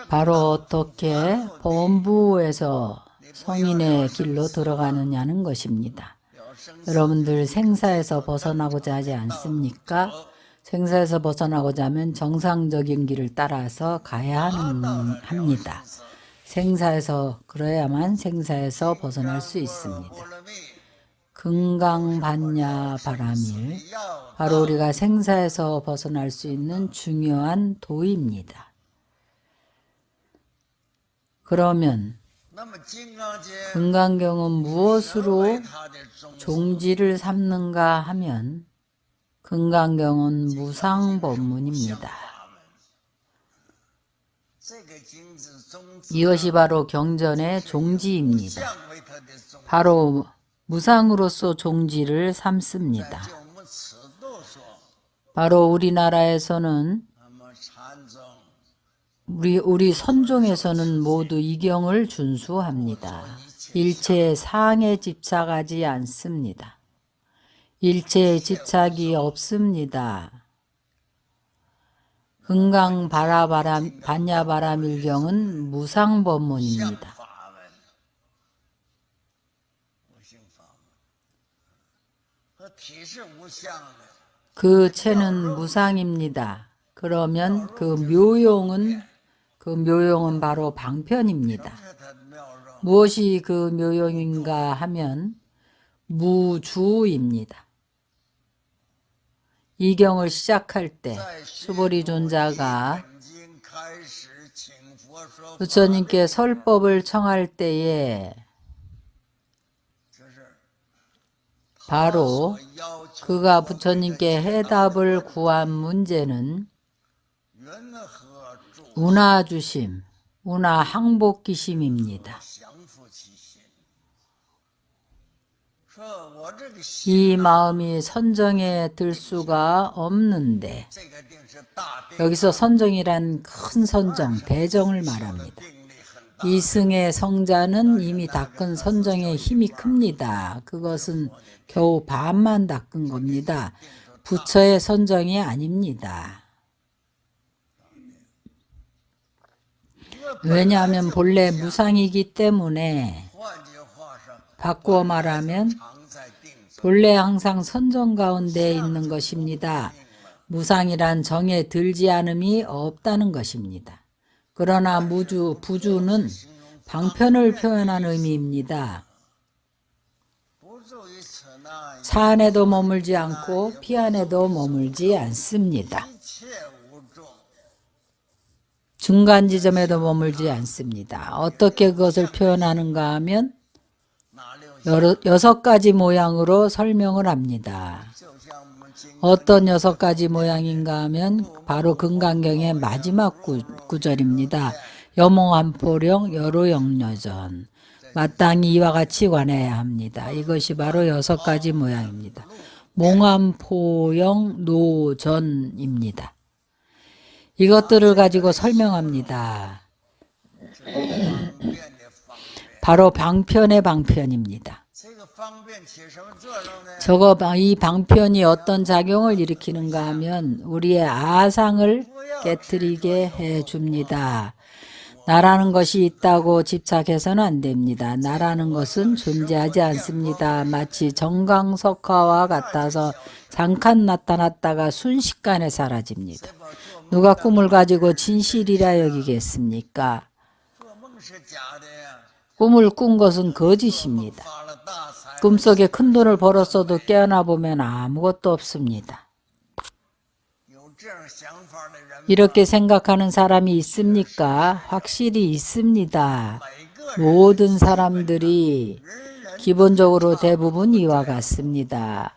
바로 어떻게 본부에서 성인의 길로 들어가느냐는 것입니다. 여러분들 생사에서 벗어나고자 하지 않습니까? 생사에서 벗어나고자 하면 정상적인 길을 따라서 가야 합니다. 생사에서 그래야만 생사에서 벗어날 수 있습니다. 금강반야바라밀, 바로 우리가 생사에서 벗어날 수 있는 중요한 도입니다. 그러면 금강경은 무엇으로 종지를 삼는가 하면 금강경은 무상법문입니다. 이것이 바로 경전의 종지입니다. 바로 무상으로서 종지를 삼습니다. 바로 우리나라에서는 우리 선종에서는 모두 이 경을 준수합니다. 일체에 상에 집착하지 않습니다. 일체에 집착이 없습니다. 금강반야바라밀경은 무상법문입니다. 그 체는 무상입니다. 그러면 그 묘용은 바로 방편입니다. 무엇이 그 묘용인가 하면 무주입니다. 이 경을 시작할 때 수보리 존자가 부처님께 설법을 청할 때에 바로 그가 부처님께 해답을 구한 문제는 운하주심, 운하항복기심입니다. 이 마음이 선정에 들 수가 없는데, 여기서 선정이란 큰 선정, 대정을 말합니다. 이승의 성자는 이미 닦은 선정의 힘이 큽니다. 그것은 겨우 반만 닦은 겁니다. 부처의 선정이 아닙니다. 왜냐하면 본래 무상이기 때문에, 바꾸어 말하면 본래 항상 선정 가운데 있는 것입니다. 무상이란 정에 들지 않음이 없다는 것입니다. 그러나 부주는 방편을 표현한 의미입니다. 차 안에도 머물지 않고 피 안에도 머물지 않습니다. 중간 지점에도 머물지 않습니다. 어떻게 그것을 표현하는가 하면 6가지 모양으로 설명을 합니다. 어떤 6가지 모양인가 하면 바로 금강경의 마지막 구절입니다. 여몽한포령 여로영려전, 마땅히 이와 같이 관해야 합니다. 이것이 바로 6가지 모양입니다. 몽한포영 노전입니다. 이것들을 가지고 설명합니다. 바로 방편의 방편입니다. 이 방편이 어떤 작용을 일으키는가 하면 우리의 아상을 깨트리게 해줍니다. 나라는 것이 있다고 집착해서는 안 됩니다. 나라는 것은 존재하지 않습니다. 마치 정강석화와 같아서 잠깐 나타났다가 순식간에 사라집니다. 누가 꿈을 가지고 진실이라 여기겠습니까? 꿈을 꾼 것은 거짓입니다. 꿈속에 큰 돈을 벌었어도 깨어나 보면 아무것도 없습니다. 이렇게 생각하는 사람이 있습니까? 확실히 있습니다. 모든 사람들이 기본적으로 대부분 이와 같습니다.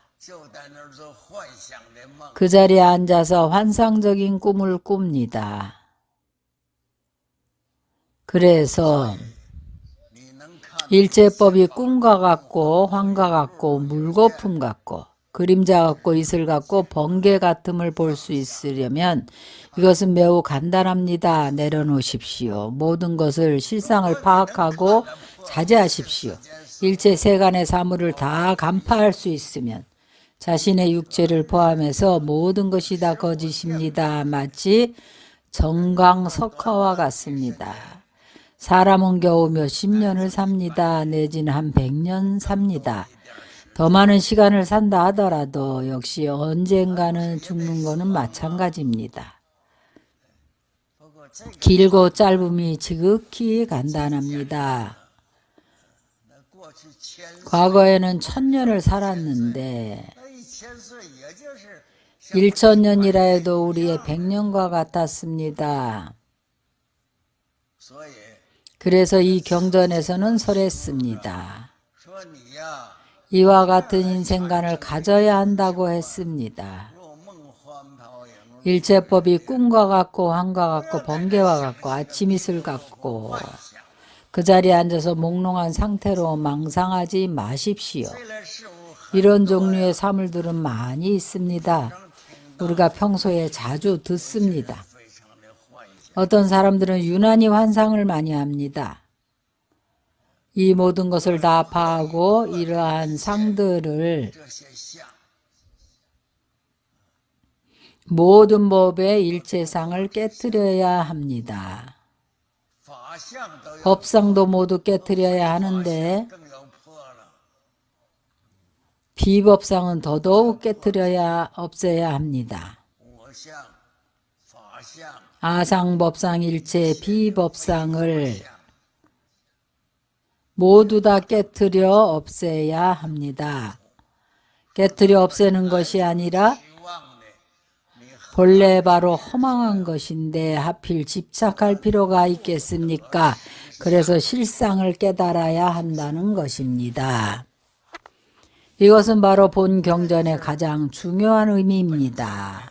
그 자리에 앉아서 환상적인 꿈을 꿉니다. 그래서 일제법이 꿈과 같고 환과 같고 물거품 같고 그림자 같고 이슬 같고 번개 같음을 볼 수 있으려면 이것은 매우 간단합니다. 내려놓으십시오. 모든 것을 실상을 파악하고 자제하십시오. 일체 세간의 사물을 다 간파할 수 있으면 자신의 육체를 포함해서 모든 것이 다 거짓입니다. 마치 정광석화와 같습니다. 사람은 겨우 몇십 년을 삽니다. 내지는 한 100년 삽니다. 더 많은 시간을 산다 하더라도 역시 언젠가는 죽는 거는 마찬가지입니다. 길고 짧음이 지극히 간단합니다. 과거에는 1000년을 살았는데 1000년이라 해도 우리의 100년과 같았습니다. 그래서 이 경전에서는 설했습니다. 이와 같은 인생관을 가져야 한다고 했습니다. 일체법이 꿈과 같고 환과 같고 번개와 같고 아침 이슬 같고 그 자리에 앉아서 몽롱한 상태로 망상하지 마십시오. 이런 종류의 사물들은 많이 있습니다. 우리가 평소에 자주 듣습니다. 어떤 사람들은 유난히 환상을 많이 합니다. 이 모든 것을 다 파하고 이러한 상들을 모든 법의 일체상을 깨뜨려야 합니다. 법상도 모두 깨뜨려야 하는데 비법상은 더더욱 깨뜨려야 없애야 합니다. 아상법상 일체 비법상을 모두 다 깨뜨려 없애야 합니다. 깨뜨려 없애는 것이 아니라 본래 바로 허망한 것인데 하필 집착할 필요가 있겠습니까? 그래서 실상을 깨달아야 한다는 것입니다. 이것은 바로 본 경전의 가장 중요한 의미입니다.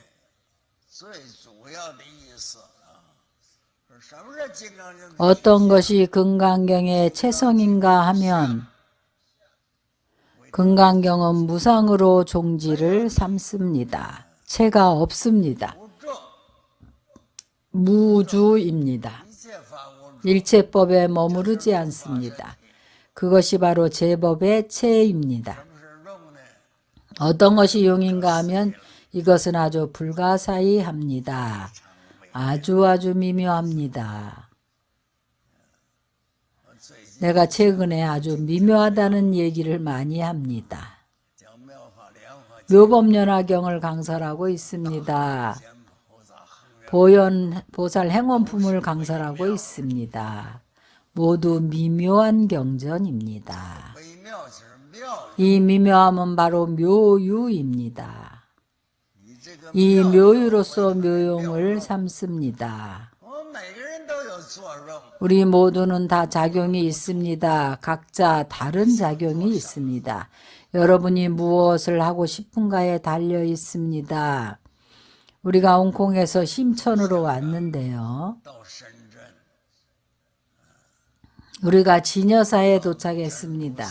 어떤 것이 금강경의 체성인가 하면 금강경은 무상으로 종지를 삼습니다. 체가 없습니다. 무주입니다. 일체법에 머무르지 않습니다. 그것이 바로 제법의 체입니다. 어떤 것이 용인가 하면 이것은 아주 불가사의합니다. 아주 미묘합니다. 내가 최근에 아주 미묘하다는 얘기를 많이 합니다. 묘법연화경을 강설하고 있습니다. 보살 행원품을 강설하고 있습니다. 모두 미묘한 경전입니다. 이 미묘함은 바로 묘유입니다. 이 묘유로서 묘용을 삼습니다. 우리 모두는 다 작용이 있습니다. 각자 다른 작용이 있습니다. 여러분이 무엇을 하고 싶은가에 달려 있습니다. 우리가 홍콩에서 심천으로 왔는데요. 우리가 진여사에 도착했습니다.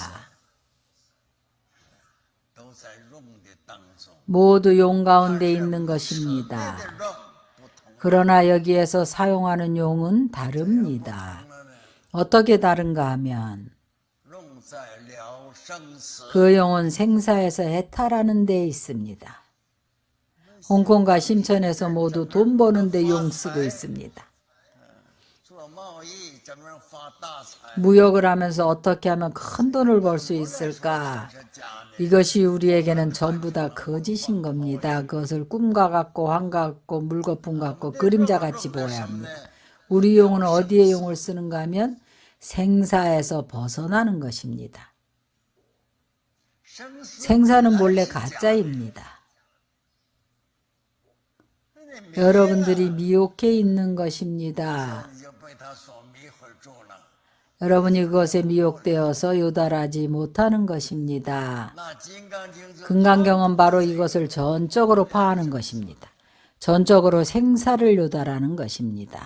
모두 용 가운데 있는 것입니다. 그러나 여기에서 사용하는 용은 다릅니다. 어떻게 다른가 하면 그 용은 생사에서 해탈하는 데 있습니다. 홍콩과 심천에서 모두 돈 버는 데 용 쓰고 있습니다. 무역을 하면서 어떻게 하면 큰 돈을 벌 수 있을까? 이것이 우리에게는 전부 다 거짓인 겁니다. 그것을 꿈과 같고 환과 같고 물거품 같고 그림자 같이 보아야 합니다. 우리 용은 어디에 용을 쓰는가 하면 생사에서 벗어나는 것입니다. 생사는 본래 가짜입니다. 여러분들이 미혹해 있는 것입니다. 여러분이 그것에 미혹되어서 요달하지 못하는 것입니다. 금강경은 바로 이것을 전적으로 파하는 것입니다. 전적으로 생사를 요달하는 것입니다.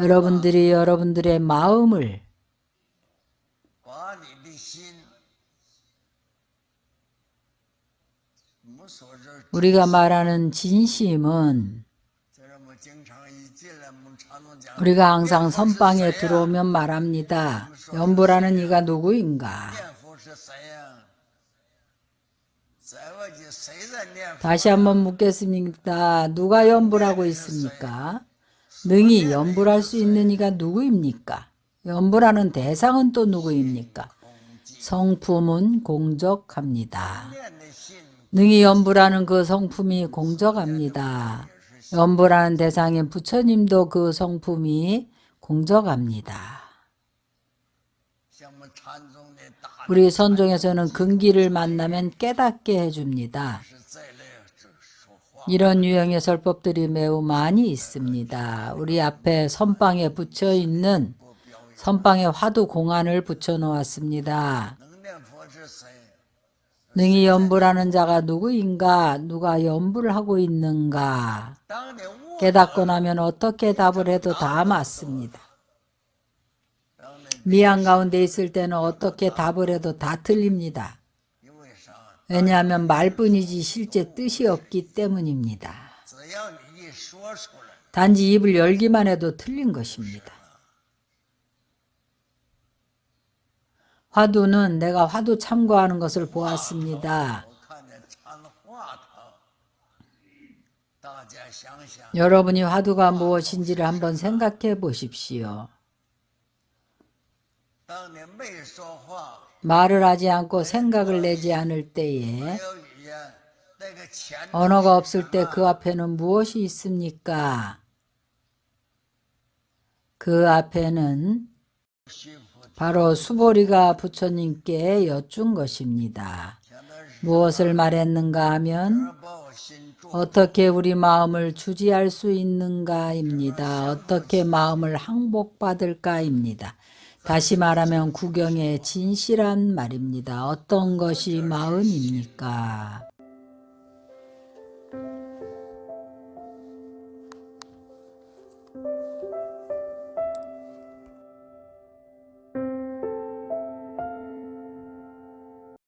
여러분들이 여러분들의 마음을 우리가 말하는 진심은 우리가 항상 선방에 들어오면 말합니다. 연보라는 이가 누구인가? 다시 한번 묻겠습니다. 누가 연불하고 있습니까? 능히 연불할 수 있는 이가 누구입니까? 연불하는 대상은 또 누구입니까? 성품은 공적합니다. 능히 연불하는 그 성품이 공적합니다. 연불하는 대상인 부처님도 그 성품이 공적합니다. 우리 선종에서는 근기를 만나면 깨닫게 해줍니다. 이런 유형의 설법들이 매우 많이 있습니다. 우리 앞에 선방에 붙여 있는 선방에 화두 공안을 붙여 놓았습니다. 능히 연불하는 자가 누구인가? 누가 연불을 하고 있는가? 깨닫고 나면 어떻게 답을 해도 다 맞습니다. 미안 가운데 있을 때는 어떻게 답을 해도 다 틀립니다. 왜냐하면 말뿐이지 실제 뜻이 없기 때문입니다. 단지 입을 열기만 해도 틀린 것입니다. 화두는 내가 화두 참고하는 것을 보았습니다. 여러분이 화두가 무엇인지를 한번 생각해 보십시오. 말을 하지 않고 생각을 내지 않을 때에 언어가 없을 때 그 앞에는 무엇이 있습니까? 그 앞에는 바로 수보리가 부처님께 여쭌 것입니다. 무엇을 말했는가 하면 어떻게 우리 마음을 주지할 수 있는가입니다. 어떻게 마음을 항복받을까입니다. 다시 말하면 구경의 진실한 말입니다. 어떤 것이 마음입니까?